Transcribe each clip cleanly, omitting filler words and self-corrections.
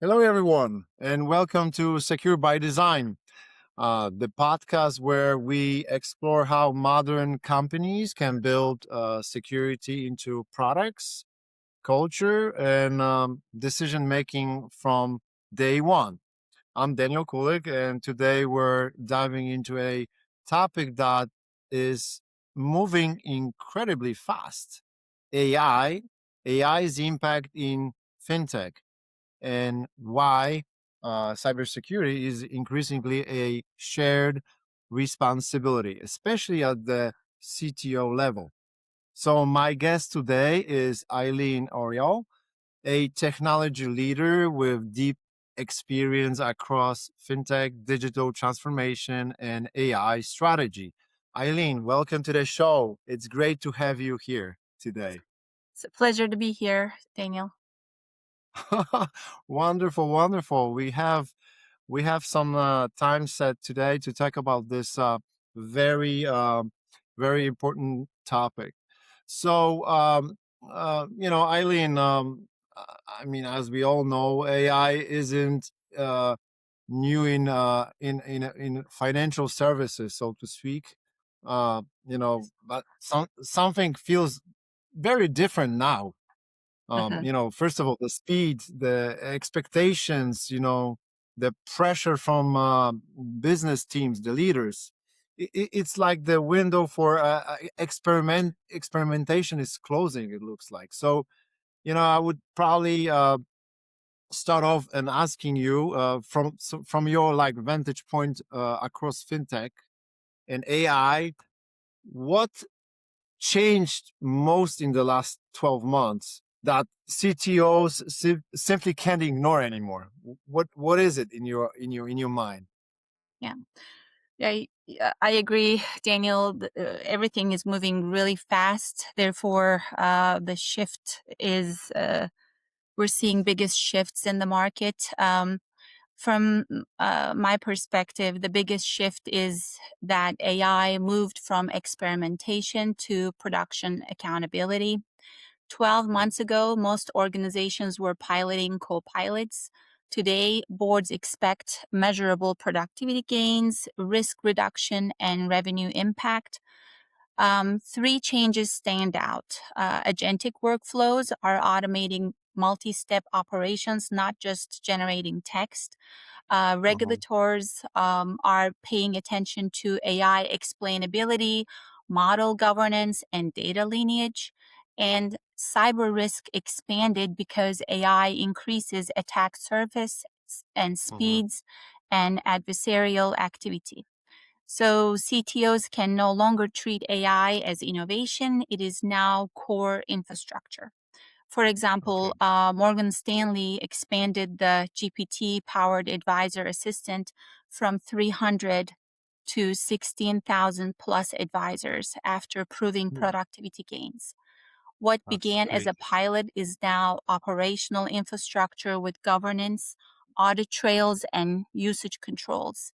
Hello, everyone, and welcome to Secure by Design, the podcast where we explore how modern companies can build security into products, culture, and decision making from day one. I'm Daniel Kulig, and today we're diving into a topic that is moving incredibly fast: AI, AI's impact in FinTech and why cybersecurity is increasingly a shared responsibility, especially at the CTO level. So, my guest today is Eileen Oriol, a technology leader with deep experience across fintech, digital transformation, and AI strategy. Eileen, welcome to the show. It's great to have you here today. It's a pleasure to be here, Daniel. Wonderful, wonderful. We have some time set today to talk about this very very important topic. So Eileen, I mean, as we all know, AI isn't new in financial services, so to speak. But something feels very different now. Mhm. First of all, the speed, the expectations, the pressure from business teams, the leaders. It's like the window for experimentation is closing, it looks like. So, I would probably start off and asking you from your like vantage point across fintech and AI, what changed most in the last 12 months that CTOs simply can't ignore anymore? What is it in your mind? Yeah. I agree, Daniel. Everything is moving really fast. Therefore, the shift is we're seeing biggest shifts in the market. From my perspective, the biggest shift is that AI moved from experimentation to production accountability. 12 months ago, most organizations were piloting co-pilots. Today, boards expect measurable productivity gains, risk reduction, and revenue impact. Three changes stand out. Agentic workflows are automating multi-step operations, not just generating text. Uh-huh. Regulators are paying attention to AI explainability, model governance, and data lineage. And cyber risk expanded because AI increases attack surface and Uh-huh. speeds and adversarial activity. So CTOs can no longer treat AI as innovation. It is now core infrastructure. For example, Okay. Morgan Stanley expanded the GPT-powered advisor assistant from 300 to 16,000 plus advisors after proving Hmm. productivity gains. What That's began as great. a pilot is now operational infrastructure with governance, audit trails, and usage controls.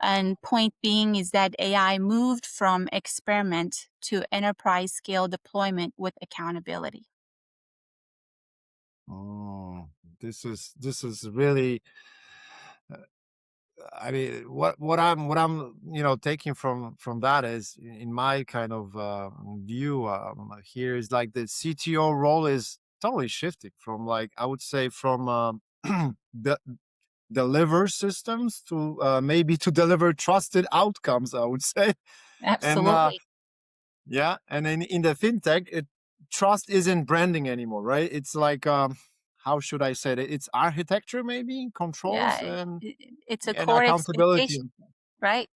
And point being is that AI moved from experiment to enterprise scale deployment with accountability. Oh, this is really. I mean, what I'm taking from that is in my kind of view here is like the CTO role is totally shifting from, like, I would say, from the deliver systems to maybe to deliver trusted outcomes, I would say. And Absolutely. yeah, and in the fintech, trust isn't branding anymore, right? It's like, how should I say it? It's architecture, maybe controls, Yeah. and It's a core accountability. expectation, right?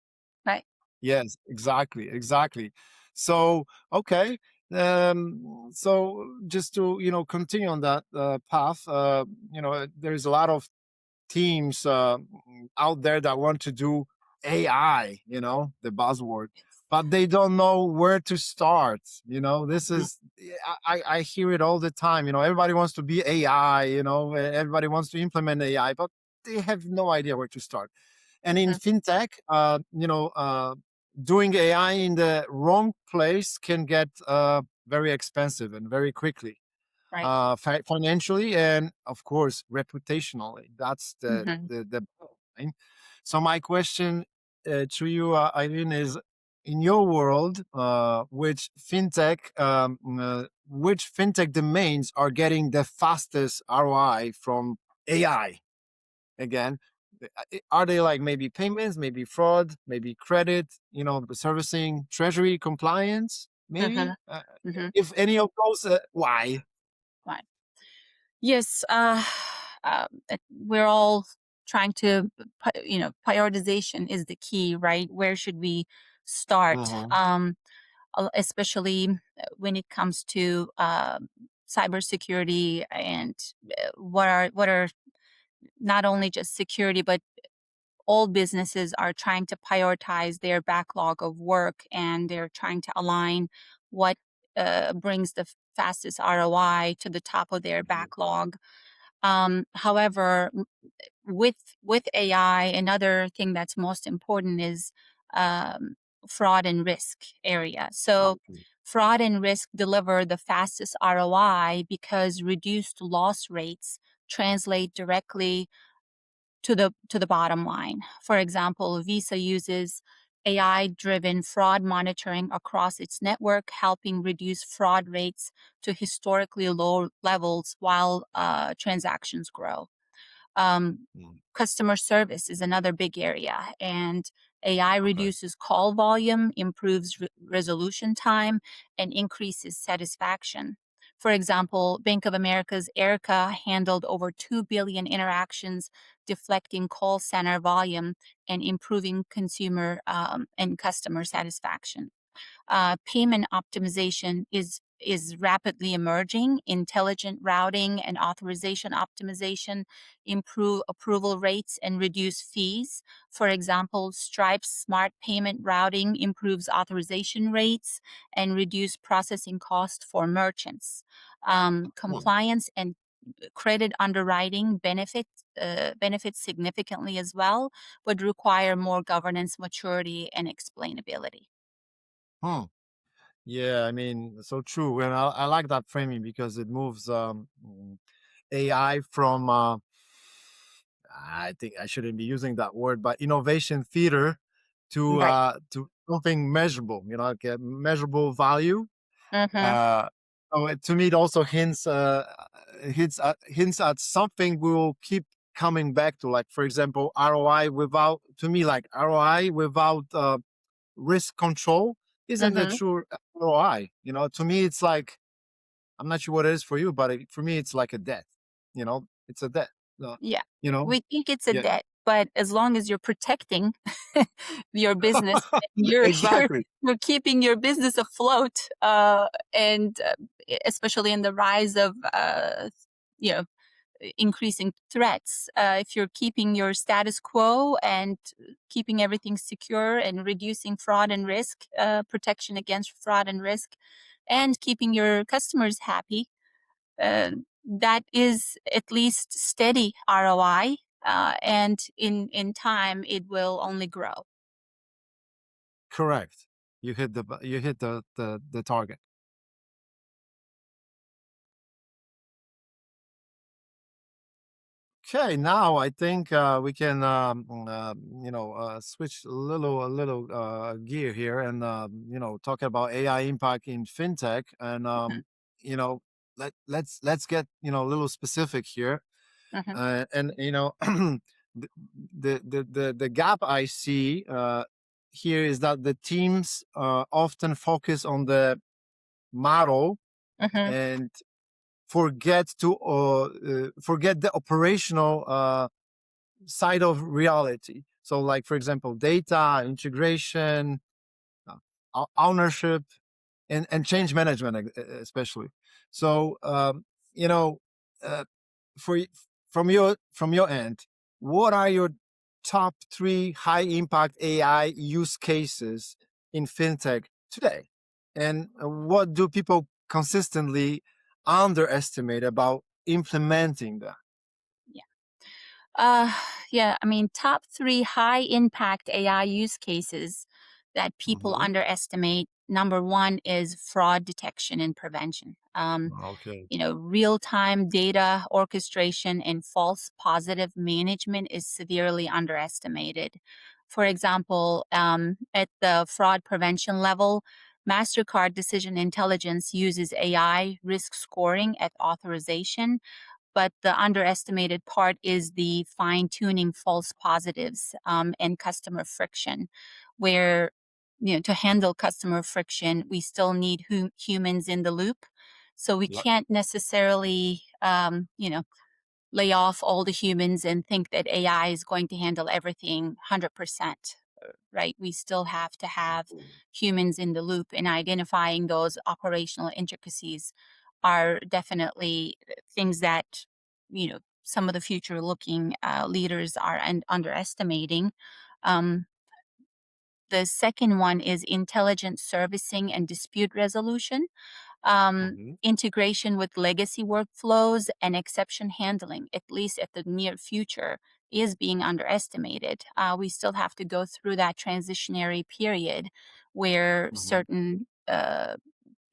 Right. Yes, exactly, exactly. So, okay. So just to, continue on that path, there's a lot of teams out there that want to do AI, the buzzword, but they don't know where to start. This Mhm. is, I hear it all the time. Everybody wants to be AI, everybody wants to implement AI, but they have no idea where to start. And in Mhm. fintech, doing AI in the wrong place can get very expensive and very quickly. Right. financially and of course reputationally. That's Mm-hmm. the bottom line. So my question to you, Eileen, is in your world, which fintech domains are getting the fastest ROI from AI? Again, are they like maybe payments, maybe fraud, maybe credit, servicing, treasury, compliance, Mm-hmm. maybe? Mm-hmm. If any of those, why? Right. Yes. We're all trying to, prioritization is the key, right? Where should we start? Uh-huh. Especially when it comes to cybersecurity and what are not only just security, but all businesses are trying to prioritize their backlog of work, and they're trying to align what brings the fastest ROI to the top of their Mhm. backlog. However, with AI, another thing that's most important is um, fraud and risk area. So Okay. fraud and risk deliver the fastest ROI because reduced loss rates translate directly to the bottom line. For example, Visa uses AI-driven fraud monitoring across its network, helping reduce fraud rates to historically low levels while transactions grow. Mm. Customer service is another big area, and AI Okay. reduces call volume, improves resolution time, and increases satisfaction. For example, Bank of America's Erica handled over 2 billion interactions, deflecting call center volume and improving consumer and customer satisfaction. Payment optimization is rapidly emerging. Intelligent routing and authorization optimization improve approval rates and reduce fees. For example, Stripe's smart payment routing improves authorization rates and reduce processing costs for merchants. Hmm. Compliance and credit underwriting benefits significantly as well, but require more governance maturity and explainability. Hmm. Yeah, I mean, so true. And I like that framing because it moves AI from, I think I shouldn't be using that word, but innovation theater Right. to something measurable, like a measurable value. Mm-hmm. Uh, to me, it also hints at something we will keep coming back to. Like, for example, ROI without, to me, like ROI without risk control isn't a Mm-hmm. true ROI. To me, it's like, I'm not sure what it is for you, but for me, it's like a debt. It's a debt. Uh, Yeah. you know, We think it's a yeah, debt, but as long as you're protecting your business and you're exactly. you're keeping your business afloat, and especially in the rise of you know increasing threats, if you're keeping your status quo and keeping everything secure and reducing fraud and risk, protection against fraud and risk, and keeping your customers happy, uh, that is at least steady ROI, and in time it will only grow. Correct. You hit the target. Okay, now I think we can switch a little gear here and talk about AI impact in fintech and Mhm, you know let's get a little specific here mhm, and the, the gap I see here is that the teams often focus on the model mhm, and forget the operational side of reality. So, like for example, data integration, ownership, and change management, especially. So, you know, uh, for from your end, what are your top three high impact AI use cases in fintech today, and what do people consistently underestimate about implementing that? yeah. Uh, yeah, I mean, top three high impact AI use cases that people Hmm. underestimate. number one is fraud detection and prevention. Okay. Real-time data orchestration and false positive management is severely underestimated. For example, at the fraud prevention level, MasterCard Decision Intelligence uses AI risk scoring at authorization, but the underestimated part is the fine-tuning false positives and customer friction, where to handle customer friction, we still need humans in the loop. So we Li- can't necessarily, lay off all the humans and think that AI is going to handle everything 100%, right? We still have to have humans in the loop, and identifying those operational intricacies are definitely things that, some of the future looking leaders are underestimating. Um, the second one is intelligent servicing and dispute resolution, mhm, integration with legacy workflows and exception handling, at least at the near future, is being underestimated. We still have to go through that transitionary period where mhm, certain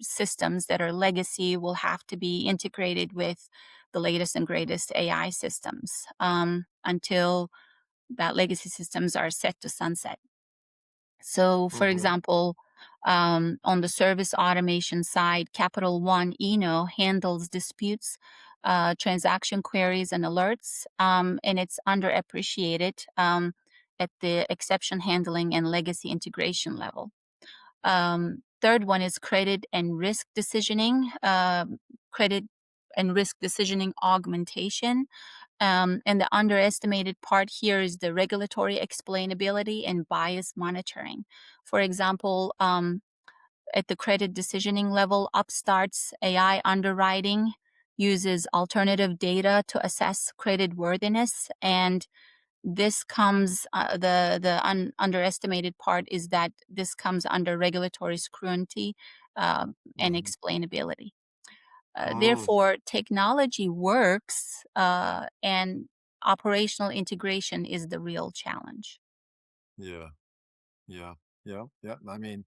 systems that are legacy will have to be integrated with the latest and greatest AI systems until that legacy systems are set to sunset. So, for mhm, example, on the service automation side, Capital One Eno handles disputes, transaction queries, and alerts, and it's underappreciated at the exception handling and legacy integration level. Third one is credit and risk decisioning augmentation. And the underestimated part here is the regulatory explainability and bias monitoring. For example, at the credit decisioning level, Upstart's AI underwriting uses alternative data to assess credit worthiness, and this comes underestimated part is that this comes under regulatory scrutiny and mhm. explainability. Mm, Therefore, technology works, and operational integration is the real challenge. yeah, yeah, yeah, yeah. I mean,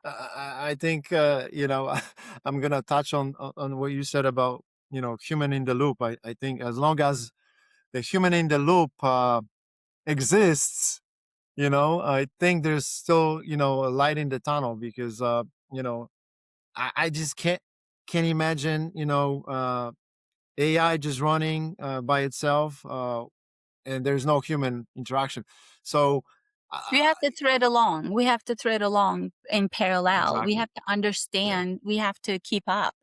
I think I'm gonna touch on what you said about human in the loop. I think as long as the human in the loop exists, I think there's still a light in the tunnel because you know I just can't imagine AI just running by itself and there's no human interaction. So We have to thread along. We have to thread along in parallel. We exactly, have to yeah. understand. We have to keep up.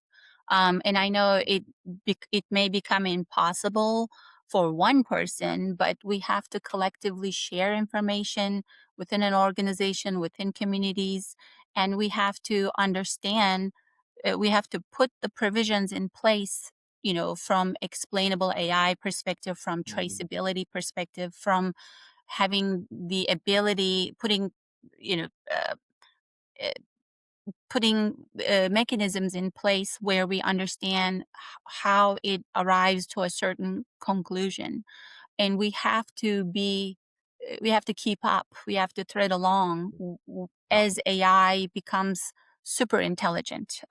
And I know it may become impossible for one person, but we have to collectively share information within an organization, within communities, and we have to understand. We have to put the provisions in place. From explainable AI perspective, from Mhm. traceability perspective, from having the ability, you know, uh, uh, putting mechanisms in place where we understand how it arrives to a certain conclusion, and we have to keep up. We have to thread along Yeah. as AI becomes super intelligent.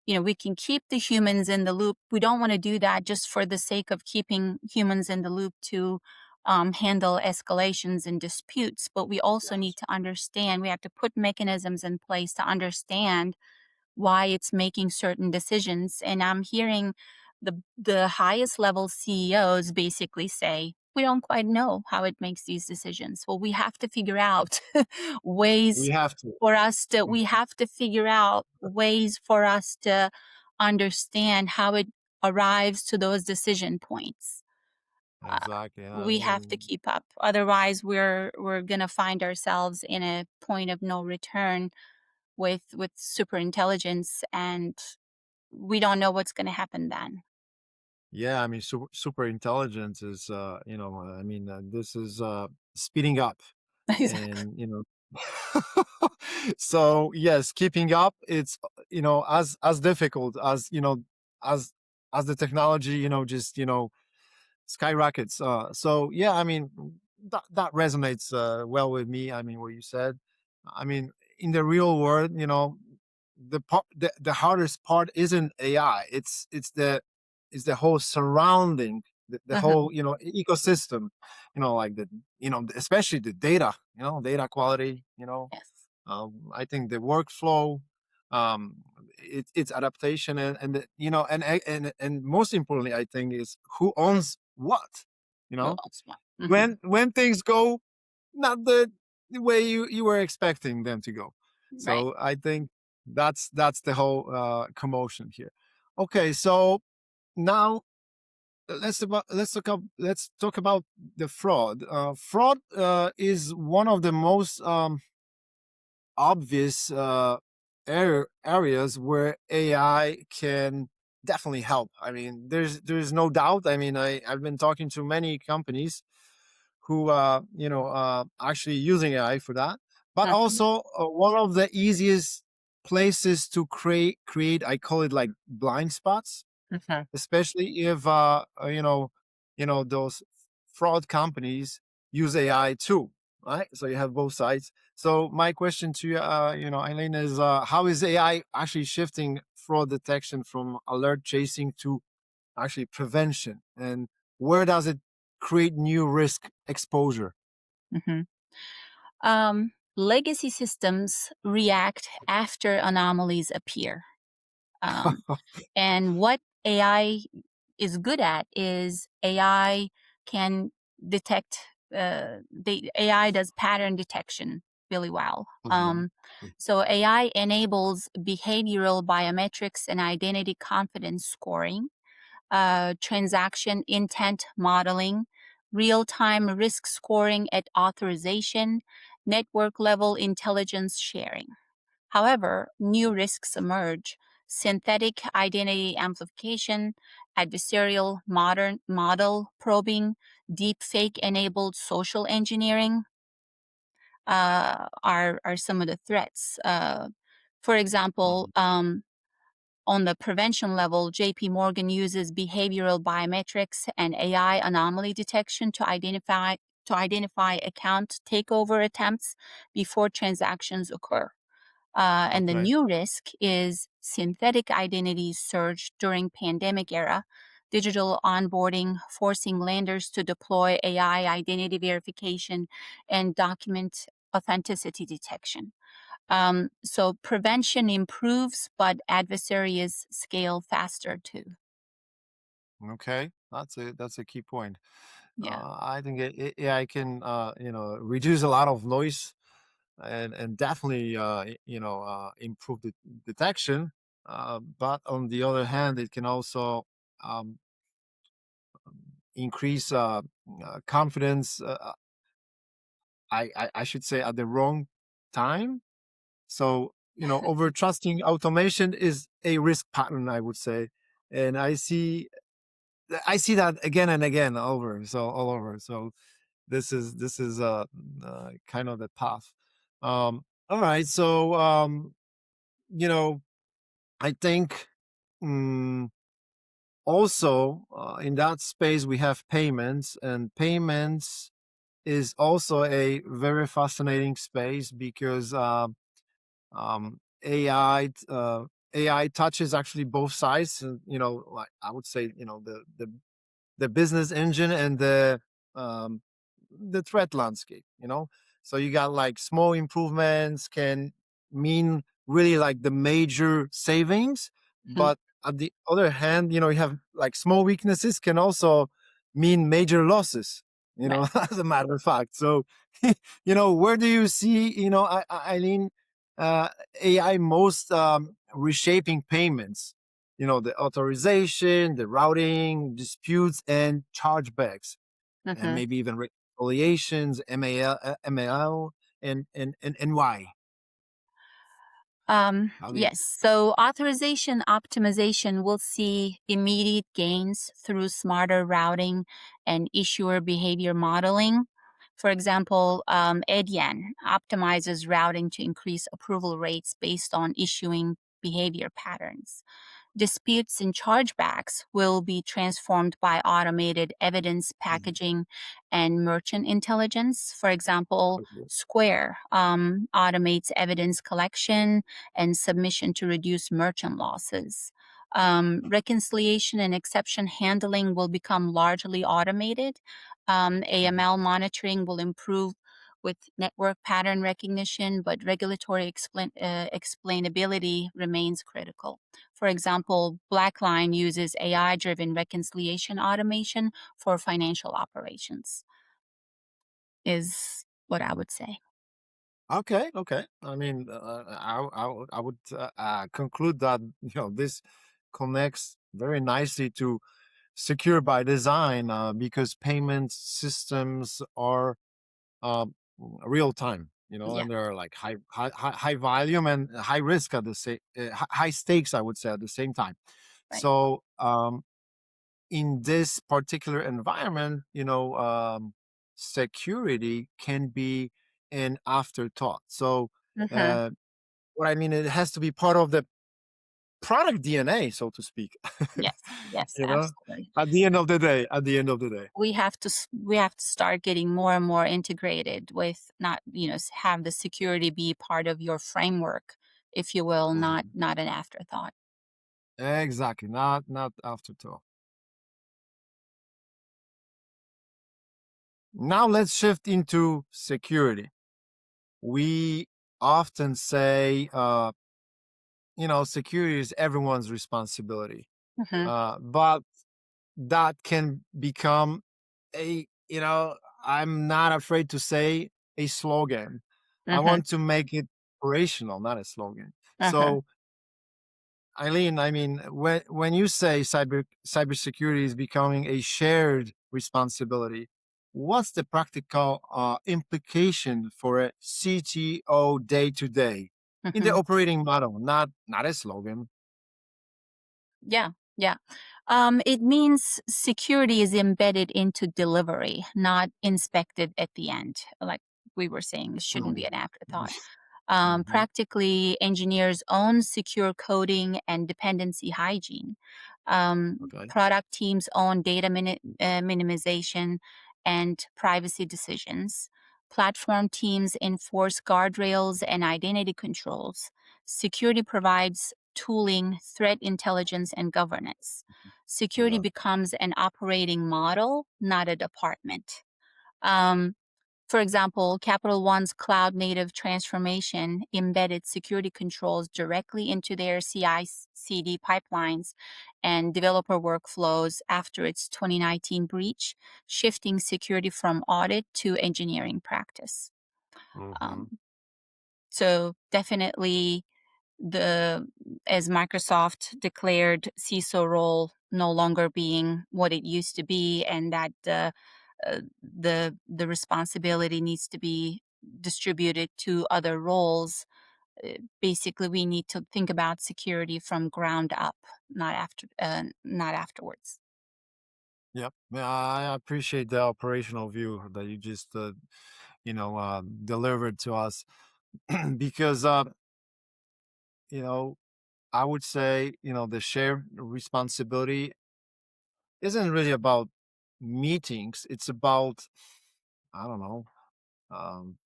We can keep the humans in the loop. We don't want to do that just for the sake of keeping humans in the loop to handle escalations and disputes, but we also need Yes. to understand, we have to put mechanisms in place to understand why it's making certain decisions. And I'm hearing the highest level CEOs basically say, we don't quite know how it makes these decisions. Well, we have to figure out We ways have to. we have to figure out ways for us to understand how it arrives to those decision points. Uh, Exactly. I we have to mean, keep up. Otherwise, we're gonna find ourselves in a point of no return with super intelligence, and we don't know what's gonna happen then. yeah, I mean, super intelligence is, I mean, this is speeding up, Exactly. and so yes, keeping up. It's as difficult as as the technology, just skyrockets. So yeah, I mean, that resonates well with me. I mean, what you said. I mean, in the real world, the hardest part isn't AI. It's the whole surrounding, the Uh-huh. whole ecosystem, like especially the data, data quality. Yes. I think the workflow, its adaptation, and most importantly, I think is who owns what. You Who know, else one? Mm-hmm. when things go not the way you were expecting them to go. Right. So I think that's the whole commotion here. Okay, so now let's talk about the fraud. Fraud is one of the most obvious areas where AI can definitely help. I mean, there's no doubt. I mean, I've been talking to many companies who actually using AI for that. But Uh-huh. also one of the easiest places to create I call it like blind spots, Uh-huh. especially if those fraud companies use AI too, right? So you have both sides. So my question to you, Eileen, is how is AI actually shifting fraud detection from alert chasing to actually prevention, and where does it create new risk exposure? Mm-hmm. Legacy systems react after anomalies appear. Um, and what AI is good at is AI can detect, the AI does pattern detection really well. Mhm. So AI enables behavioral biometrics and identity confidence scoring, transaction intent modeling, real time risk scoring at authorization, network level intelligence sharing. However, new risks emerge: synthetic identity amplification, adversarial modern model probing, deepfake enabled social engineering are some of the threats. For example, Mhm. on the prevention level, JP Morgan uses behavioral biometrics and AI anomaly detection to identify account takeover attempts before transactions occur. And the Okay. new risk is synthetic identities surged during pandemic era, digital onboarding, forcing lenders to deploy AI identity verification and document authenticity detection. So prevention improves, but adversaries scale faster too. Okay, that's a key point. Yeah. I think AI can reduce a lot of noise, and definitely improve the detection. But on the other hand, it can also um, increase confidence. I should say at the wrong time. So over trusting automation is a risk pattern, I would say, and I see that again and again over so all over. So this is kind of the path. All right, so you know I think mm, also in that space we have payments, and payments is also a very fascinating space because AI touches actually both sides. Like I would say, the business engine and the threat landscape. So you got like small improvements can mean really like the major savings, Mhm. but at the other hand, you have like small weaknesses can also mean major losses. Right. As a matter of fact. So, where do you see, Eileen, uh, AI most reshaping payments? The authorization, the routing, disputes, and chargebacks, and Mhm. maybe even reconciliations, MAL, and why? How do you? Yes. So authorization optimization will see immediate gains through smarter routing and issuer behavior modeling. For example, Edian optimizes routing to increase approval rates based on issuing behavior patterns. Disputes and chargebacks will be transformed by automated evidence Mhm. packaging and merchant intelligence. For example, Okay. Square automates evidence collection and submission to reduce merchant losses. Reconciliation and exception handling will become largely automated. Mhm. AML monitoring will improve with network pattern recognition, but regulatory explainability remains critical. For example, Blackline uses AI driven reconciliation automation for financial operations, is what I would say. Okay, okay. I mean, I would conclude that this connects very nicely to secure by design because payment systems are uh, real time, Yeah, and they're like high volume and high risk at the same high stakes, I would say, at the same time. right. So in this particular environment, security can be an afterthought. So Hmm. uh, what I mean, it has to be part of the product DNA, so to speak. Yes, yes, you know, absolutely. at the end of the day, at the end of the day. We have to start getting more and more integrated with not have the security be part of your framework, if you will, not Mhm. not an afterthought. Exactly, not afterthought. Now let's shift into security. We often say, security is everyone's responsibility, Hmm. but that can become a, I'm not afraid to say, a slogan. I Hmm. want to make it operational, not a slogan. Hmm. So, Eileen, I mean, when you say cybersecurity is becoming a shared responsibility, what's the practical implication for a CTO day to day in the Hmm. operating model, not a slogan? Yeah, yeah. It means security is embedded into delivery, not inspected at the end. Like we were saying, it shouldn't be Mhm. an afterthought. Mhm. Practically, engineers own secure coding and dependency hygiene. Okay. Product teams own data minimization and privacy decisions. Platform teams enforce guardrails and identity controls. Security provides tooling, threat intelligence, and governance. Security Yeah. becomes an operating model, not a department. Um, for example, Capital One's cloud native transformation embedded security controls directly into their CI CD pipelines and developer workflows after its 2019 breach, shifting security from audit to engineering practice. Mhm. Um, so definitely the as Microsoft declared CISO role no longer being what it used to be, and that the responsibility needs to be distributed to other roles. Basically, we need to think about security from ground up, not afterwards. Yep. Yeah, I appreciate the operational view that you just, delivered to us because, you know, I would say, the shared responsibility isn't really about meetings. It's about, I don't know, um,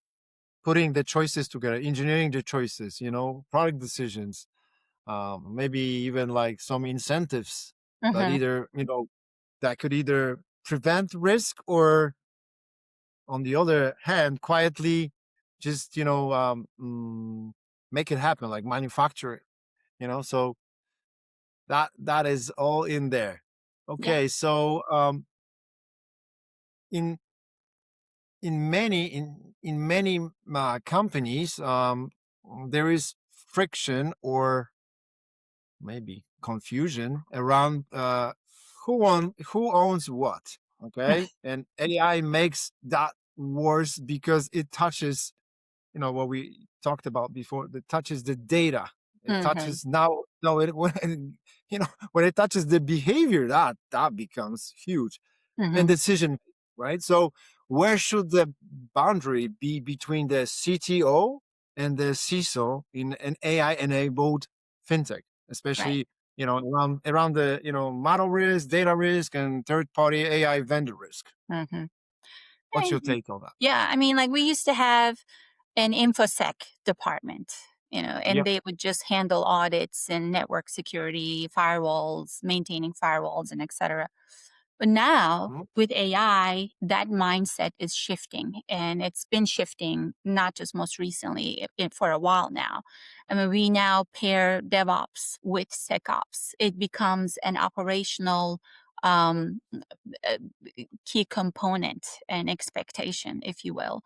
putting the choices together, engineering the choices, product decisions, maybe even like some incentives that Hmm. either, that could either prevent risk or on the other hand, quietly just make it happen, like manufacture it. So that is all in there. Yeah. Okay, so in many companies, there is friction or maybe confusion around who owns what. Okay, and AI makes that worse because it touches what we talked about before, that touches the data. It Hmm. touches now no it when when it touches the behavior, that becomes huge. And Hmm. decision, right? So where should the boundary be between the CTO and the CISO in an AI enabled fintech, Right. especially around the model risk, data risk, and third-party AI vendor risk. Mm-hmm. What's your take on that? Yeah, I mean, like we used to have an infosec department, and Yep. they would just handle audits and network security, firewalls, maintaining firewalls, and etc. But now Mhm. with AI, that mindset is shifting, and it's been shifting not just most recently, for a while now. I mean, we now pair DevOps with SecOps. It becomes an operational um, uh, key component and expectation, if you will.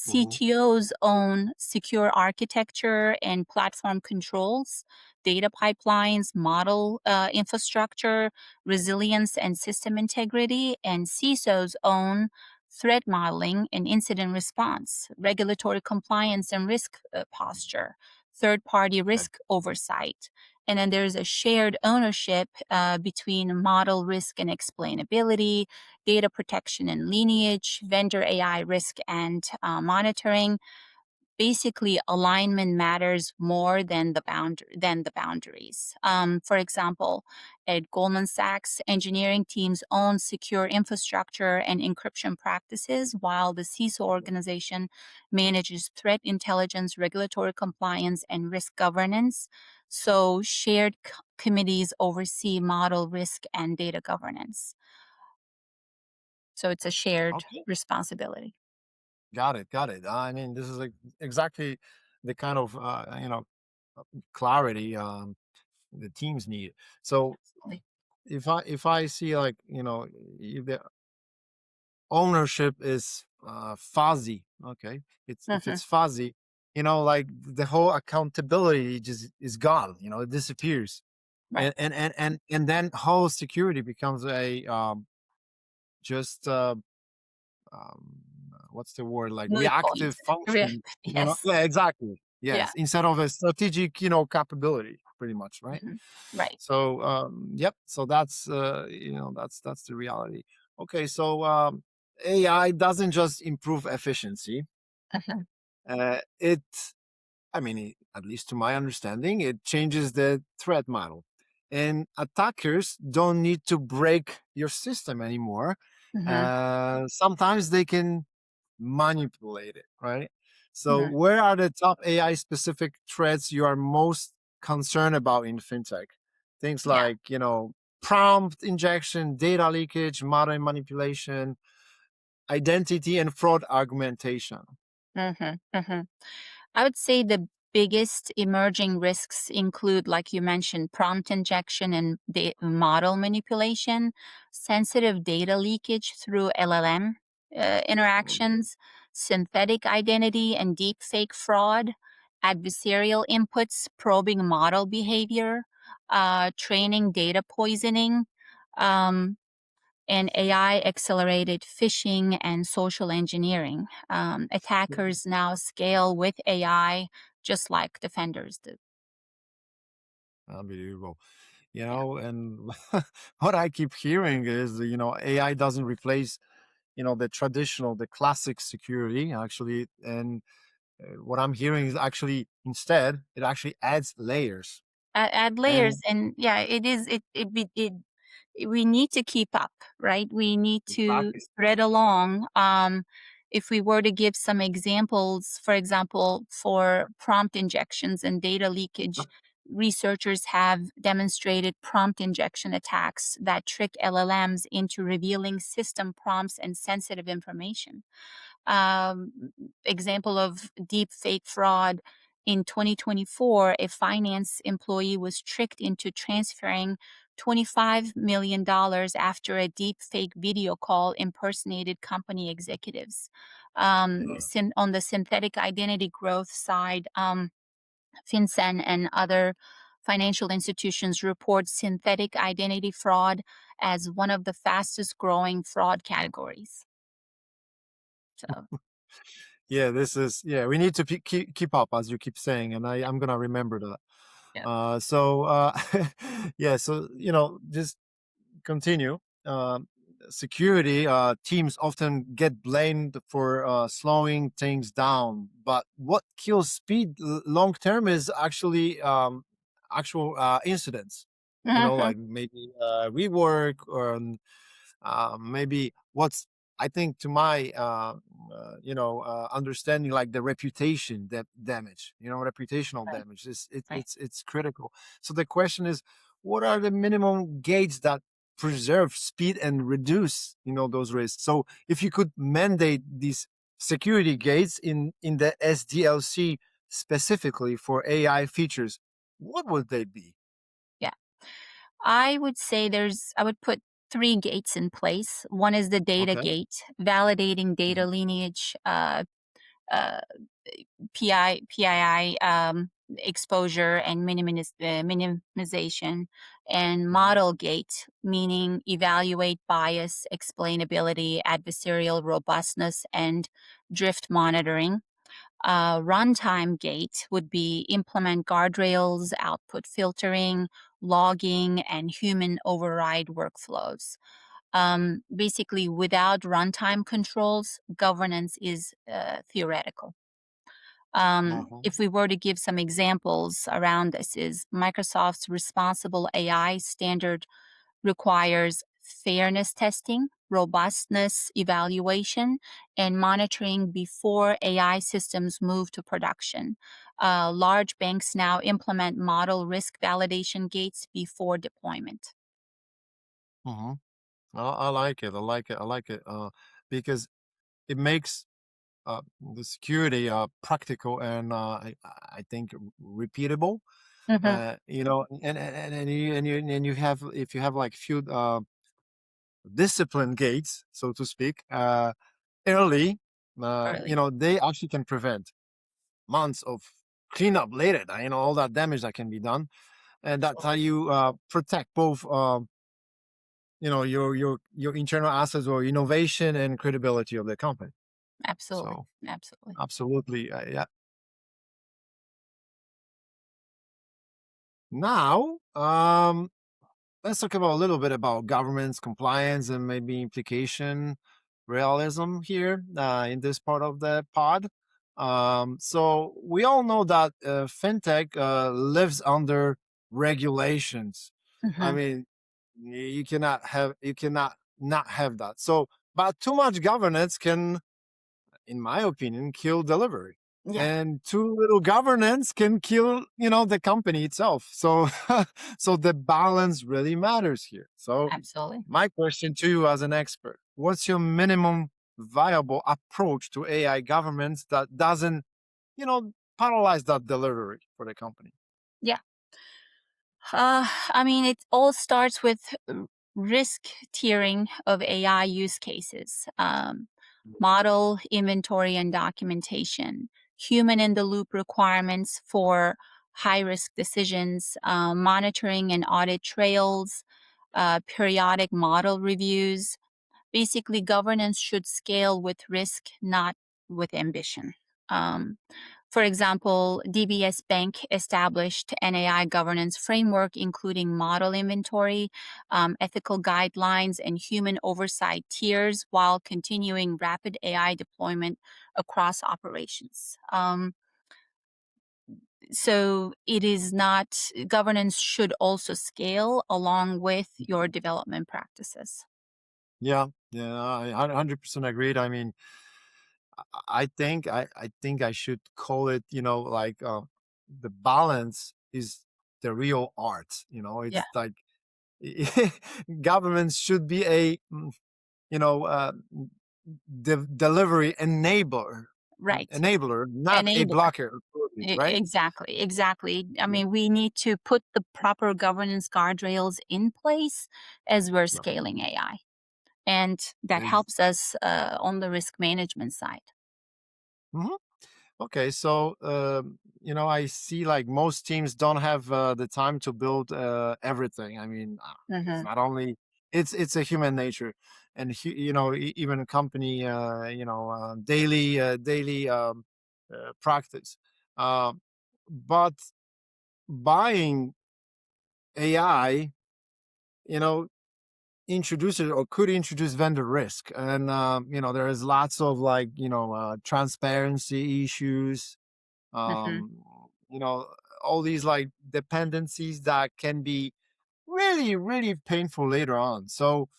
Mhm. CTOs own secure architecture and platform controls, data pipelines, model infrastructure, resilience and system integrity, and CISOs own threat modeling and incident response, regulatory compliance and risk posture, third party Okay. risk oversight. And then there's a shared ownership between model risk and explainability, data protection and lineage, vendor AI risk and monitoring. Basically, alignment matters more than the boundaries. For example, at Goldman Sachs, engineering teams own secure infrastructure and encryption practices, while the CISO organization manages threat intelligence, regulatory compliance, and risk governance. So, shared committees oversee model risk and data governance. So, it's a shared Okay. responsibility. Got it. Got it. I mean, this is like exactly the kind of clarity the teams need. So Absolutely. if I see like if the ownership is fuzzy, okay, if Hmm. it's fuzzy, like the whole accountability just is gone. It disappears, Right. and then whole security becomes a just um, what's the word, like Moot point. reactive Real. function. Yes. Yeah, exactly. Yeah. Yes, instead of a strategic capability, pretty much, right? Mhm. Right. So yep, so that's that's the reality. Okay, so AI doesn't just improve efficiency. Mhm. It I mean, at least to my understanding, it changes the threat model. And attackers don't need to break your system anymore. Mhm. Sometimes they can manipulate it, right? So, Mhm. where are the top AI specific threats you are most concerned about in fintech? Things Yeah. like, prompt injection, data leakage, model manipulation, identity and fraud augmentation. Mhm. Mhm. I would say the biggest emerging risks include, like you mentioned, prompt injection and model manipulation, sensitive data leakage through LLM interactions, synthetic identity and deepfake fraud, adversarial inputs probing model behavior, training data poisoning. Um, and AI accelerated phishing and social engineering. Attackers now scale with AI just like defenders do. Unbelievable. Yeah. And what I keep hearing is, AI doesn't replace, the classic security actually. And what I'm hearing is actually instead, it actually adds layers. Add layers, And and yeah, it is. It we need to keep up, right? We need to exactly. spread along. If we were to give some examples, for example, for prompt injections and data leakage, researchers have demonstrated prompt injection attacks that trick LLMs into revealing system prompts and sensitive information. um, Example of deep fake fraud. In 2024, a finance employee was tricked into transferring $25 million dollars after a deep fake video call impersonated company executives. On the synthetic identity growth side, FinCEN and other financial institutions report synthetic identity fraud as one of the fastest growing fraud categories. So, Yeah, we need to keep up, as you keep saying, and I'm gonna remember that. yeah. Yeah, so just continue. Security teams often get blamed for slowing things down, but what kills speed long term is actually actual incidents. Mhm. like maybe rework or maybe what's I think to my understanding, like the reputation damage, reputational Right, damage is right. it's critical. So the question is, what are the minimum gates that preserve speed and reduce those risks? So if you could mandate these security gates in the SDLC specifically for AI features, what would they be? Yeah. I would put 3 gates in place. One is the data Okay. gate, validating data Mhm. lineage, uh, PII exposure and minimization, and Mhm. model gate, meaning evaluate bias, explainability, adversarial robustness, and drift monitoring. Runtime gate would be implement guardrails, output filtering, logging, and human override workflows. Basically, without runtime controls, governance is theoretical. Uh-huh. If we were to give some examples around this, is Microsoft's responsible AI standard requires fairness testing, robustness evaluation, and monitoring before AI systems move to production. Large banks now implement model risk validation gates before deployment. Uh-huh. I like it. I like it. I like it. Because it makes the security practical and I think repeatable. Hmm. And you have, if you have like few discipline gates, so to speak, early, Early. they actually can prevent months of cleanup later. All that damage that can be done, and that's how Absolutely. you protect both. Your internal assets or innovation and credibility of the company. Absolutely. So Absolutely. absolutely, yeah. Now, let's talk about a little bit about governance, compliance, and maybe implication realism here in this part of the pod. So we all know that fintech lives under regulations. I Hmm. mean, you cannot not have that. So, but too much governance can, in my opinion, kill delivery. Yeah, And too little governance can kill, the company itself. So, so the balance really matters here. So, absolutely. my question to you as an expert: what's your minimum viable approach to AI governance that doesn't, paralyze that delivery for the company? Yeah. I mean, it all starts with risk tiering of AI use cases, model inventory and documentation, human in the loop requirements for high risk decisions, monitoring and audit trails, periodic model reviews. Basically, governance should scale with risk, not with ambition. Um, for example, DBS Bank established an AI governance framework, including model inventory, ethical guidelines, and human oversight tiers, while continuing rapid AI deployment across operations. So it is not, governance should also scale along with your development practices. Yeah, yeah, I 100% agreed. I mean, I think I should call it, like the balance is the real art. Yeah, It's like governments should be a delivery right. not a Enabler. blocker, right? Exactly, exactly. I Yeah, mean, we need to put the proper governance guardrails in place as we're yeah. scaling AI. And that Ex- helps us on the risk management side. mhm. Okay, so I see like most teams don't have the time to build everything. I mean, it's Hmm. not only it's a human nature, and even a company daily practice. Um, but buying AI, you know, introduces or could introduce vendor risk, and there is lots of like transparency issues, Hmm. um, you know, all these like dependencies that can be really, really painful later on. So,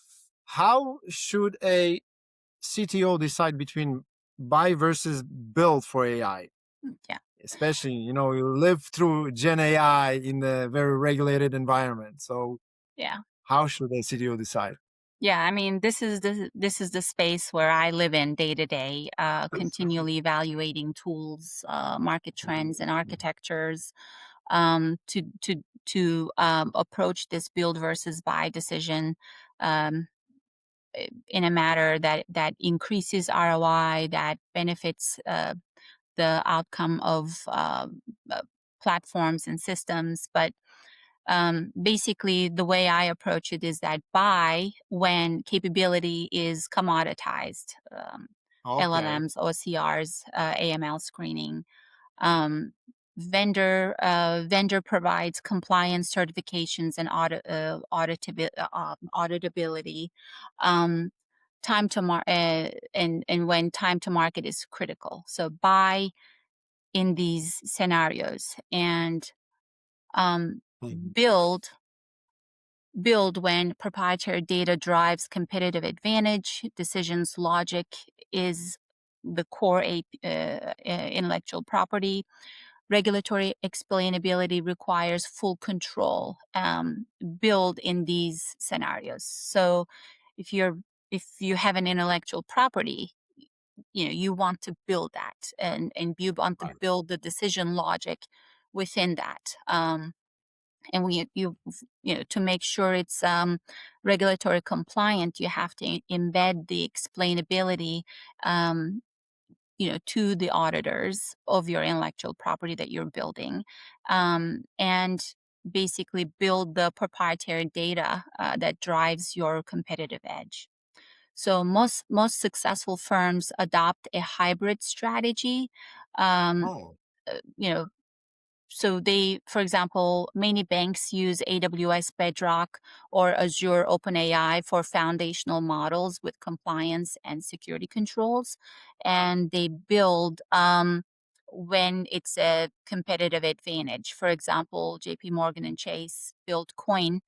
how should a CTO decide between buy versus build for AI? Yeah. Especially, you live through Gen AI in a very regulated environment. So, Yeah. how should a CTO decide? Yeah, I mean, this is the space where I live in day to day, continually evaluating tools, market trends, and architectures, to approach this build versus buy decision, um, in a manner that increases ROI, that benefits the outcome of uh, platforms and systems, but basically, the way I approach it is that buy when capability is commoditized, Okay. LLMs, OCRs, AML screening. Um, vendor provides compliance certifications and auditability. Um, time to and when time to market is critical. So buy in these scenarios and um, Mhm. build build when proprietary data drives competitive advantage, decisions logic is the core intellectual property, regulatory explainability requires full control, build in these scenarios. So if you're if you have an intellectual property, you want to build that, and you want to Right. build the decision logic within that. And to make sure it's regulatory compliant, you have to embed the explainability, um, to the auditors of your intellectual property that you're building, and basically build the proprietary data that drives your competitive edge. So most successful firms adopt a hybrid strategy. um, Oh, you know so they, for example, many banks use AWS Bedrock or Azure OpenAI for foundational models with compliance and security controls. And they build when it's a competitive advantage. For example, JP Morgan and Chase built Coin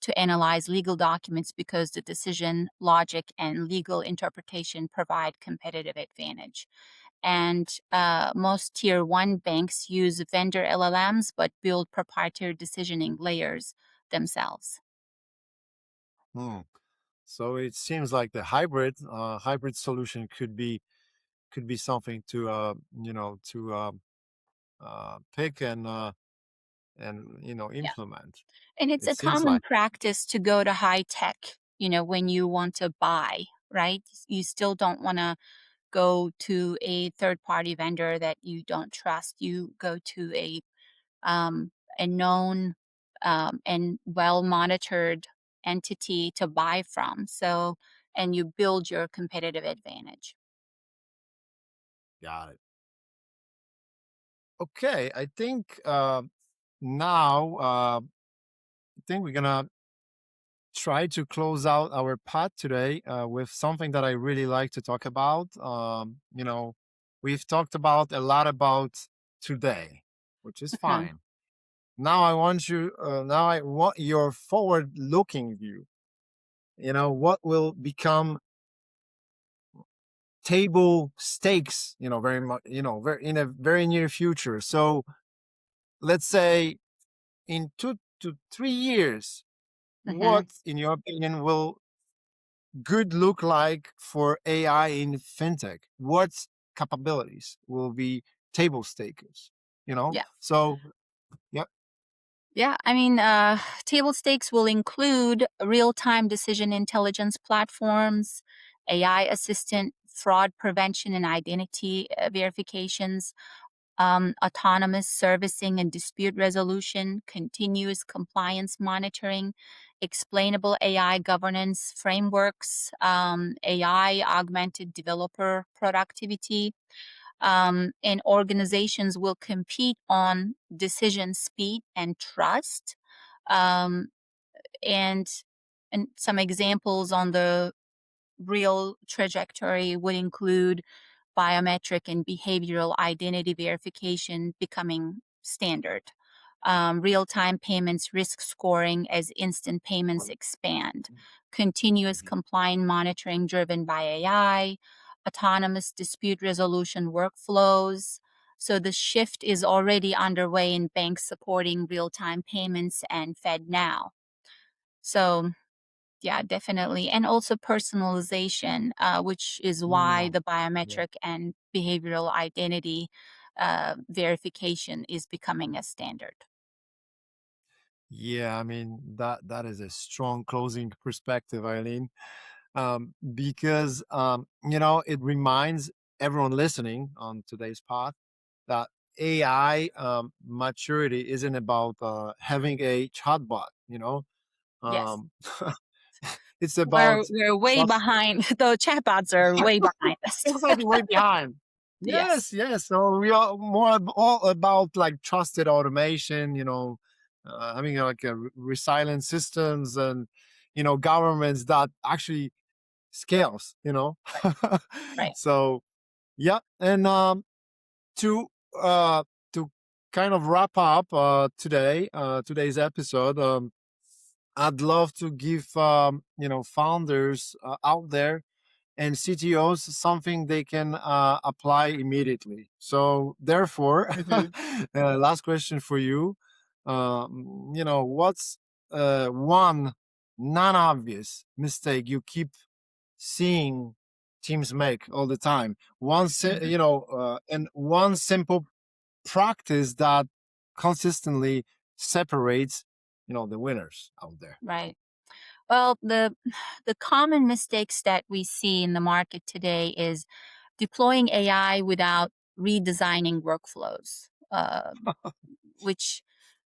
to analyze legal documents because the decision, logic, and legal interpretation provide competitive advantage. And most tier one banks use vendor LLMs but build proprietary decisioning layers themselves. hmm. So it seems like the hybrid solution could be something to pick and Yeah. implement. And it's It a seems common like. practice to go to high tech, when you want to buy, right? You still don't want to go to a third party vendor that you don't trust. You go to a known and well monitored entity to buy from. So, and you build your competitive advantage. Got it. Okay, I think now I think we're gonna try to close out our pod today with something that I really like to talk about. We've talked about a lot about today, which is Mhm. fine. Now I want you. Now I want your forward-looking view. What will become table stakes. Very much. Very in a very near future. So let's say in 2 to 3 years, what, Mhm. in your opinion, will good look like for AI in fintech? What capabilities will be table stakes? Yeah. So yeah. Yeah, I mean, table stakes will include real-time decision intelligence platforms, AI assistant, fraud prevention and identity verifications, autonomous servicing and dispute resolution, continuous compliance monitoring, explainable AI governance frameworks, AI augmented developer productivity, and organizations will compete on decision speed and trust. Um, and and some examples on the real trajectory would include biometric and behavioral identity verification becoming standard. real-time payments risk scoring as instant payments expand, continuous compliant monitoring driven by AI, autonomous dispute resolution workflows. So the shift is already underway in banks supporting real-time payments and FedNow. So yeah, definitely. And also personalization, which is why Yeah. the Yeah. biometric and behavioral identity verification is becoming a standard. Yeah, I mean that is a strong closing perspective, Eileen, because it reminds everyone listening on today's pod that AI maturity isn't about having a chatbot. Yes. Um, it's about We're way trust. behind. The chatbots are way behind us. Exactly, way behind. Yes. Yes, yes. So we are more all about like trusted automation. Having like resilient systems and governments that actually scales. Right. Right. So yeah, and to uh to kind of wrap up today's episode, I'd love to give founders out there and CTOs something they can apply immediately. So therefore, Hmm. last question for you. What's one non-obvious mistake you keep seeing teams make all the time? Hmm. And one simple practice that consistently separates, the winners out there. Right. Well, the common mistakes that we see in the market today is deploying AI without redesigning workflows, which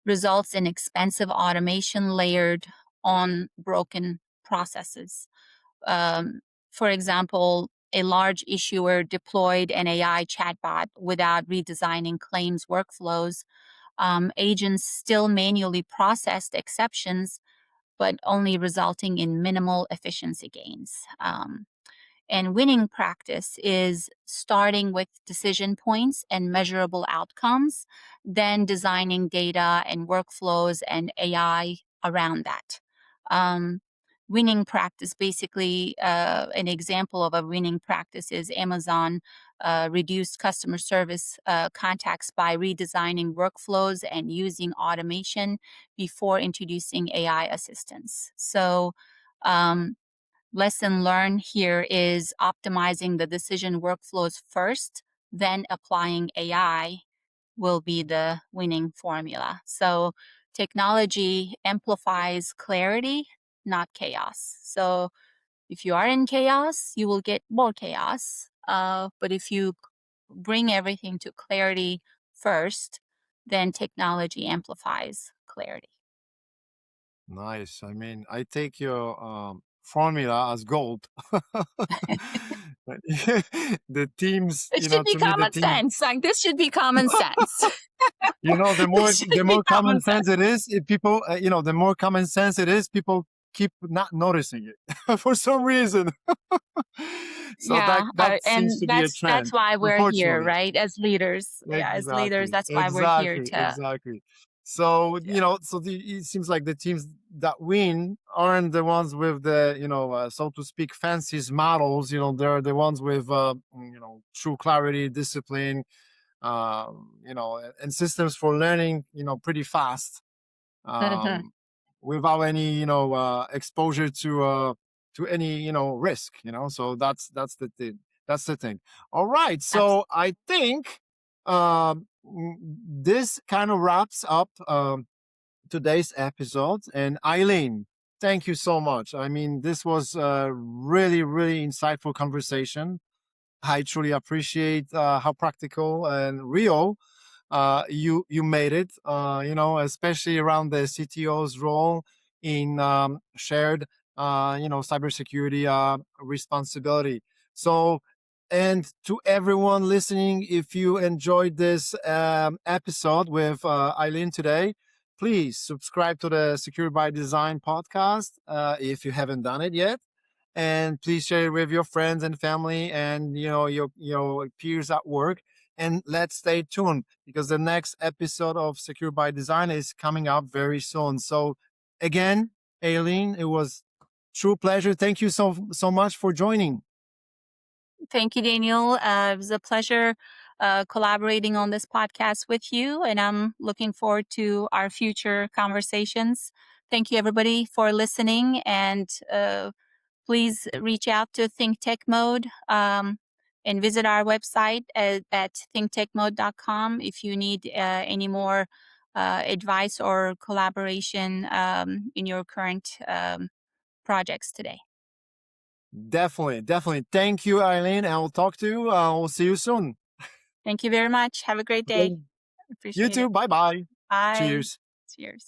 results in expensive automation layered on broken processes. Um, for example, a large issuer deployed an AI chatbot without redesigning claims workflows. Agents still manually processed exceptions, but only resulting in minimal efficiency gains. And winning practice is starting with decision points and measurable outcomes, then designing data and workflows and AI around that. Um, Winning practice, basically, an example of a winning practice is Amazon reduced customer service contacts by redesigning workflows and using automation before introducing AI assistance. So, um, lesson learned here is optimizing the decision workflows first, then applying AI will be the winning formula. So technology amplifies clarity, not chaos. So if you are in chaos, you will get more chaos. But if you bring everything to clarity first, then technology amplifies clarity. Nice. I mean, I take your formula as gold. The teams, It should be to me, the common team, sense. Like this should be common sense. the more This should the be more common common sense. sense it is, if people, the more common sense it is, people keep not noticing it for some reason. So that Yeah, that seems and to be a that's trend, why we're here, unfortunately. right? As leaders, yeah, as leaders, Exactly, that's why we're here exactly, to, exactly. So, yeah. it seems like the teams that win aren't the ones with the, so to speak, fancies models. They're the ones with, true clarity, discipline, and systems for learning, pretty fast, Mhm. um, without any, exposure to any, risk. So that's the thing. That's the thing. All right. So I think this kind of wraps up today's episode. And Eileen, thank you so much. I mean, this was a really, really insightful conversation. I truly appreciate how practical and real you made it. Especially around the CTO's role in shared, cybersecurity responsibility. So, and to everyone listening, if you enjoyed this episode with Eileen today, please subscribe to the Secure by Design podcast if you haven't done it yet, and please share it with your friends and family and your peers at work. And let's stay tuned because the next episode of Secure by Design is coming up very soon. So again, Eileen, it was true pleasure. Thank you so much for joining. Thank you, Daniel. It was a pleasure collaborating on this podcast with you, and I'm looking forward to our future conversations. Thank you, everybody, for listening, and please reach out to Think Techmode and visit our website at thinktechmode.com if you need any more advice or collaboration in your current projects today. Definitely. Thank you, Eileen. I will talk to you. We'll see you soon. Thank you very much. Have a great day. Okay. You Appreciate too. it. Bye bye. Bye. Cheers. Cheers.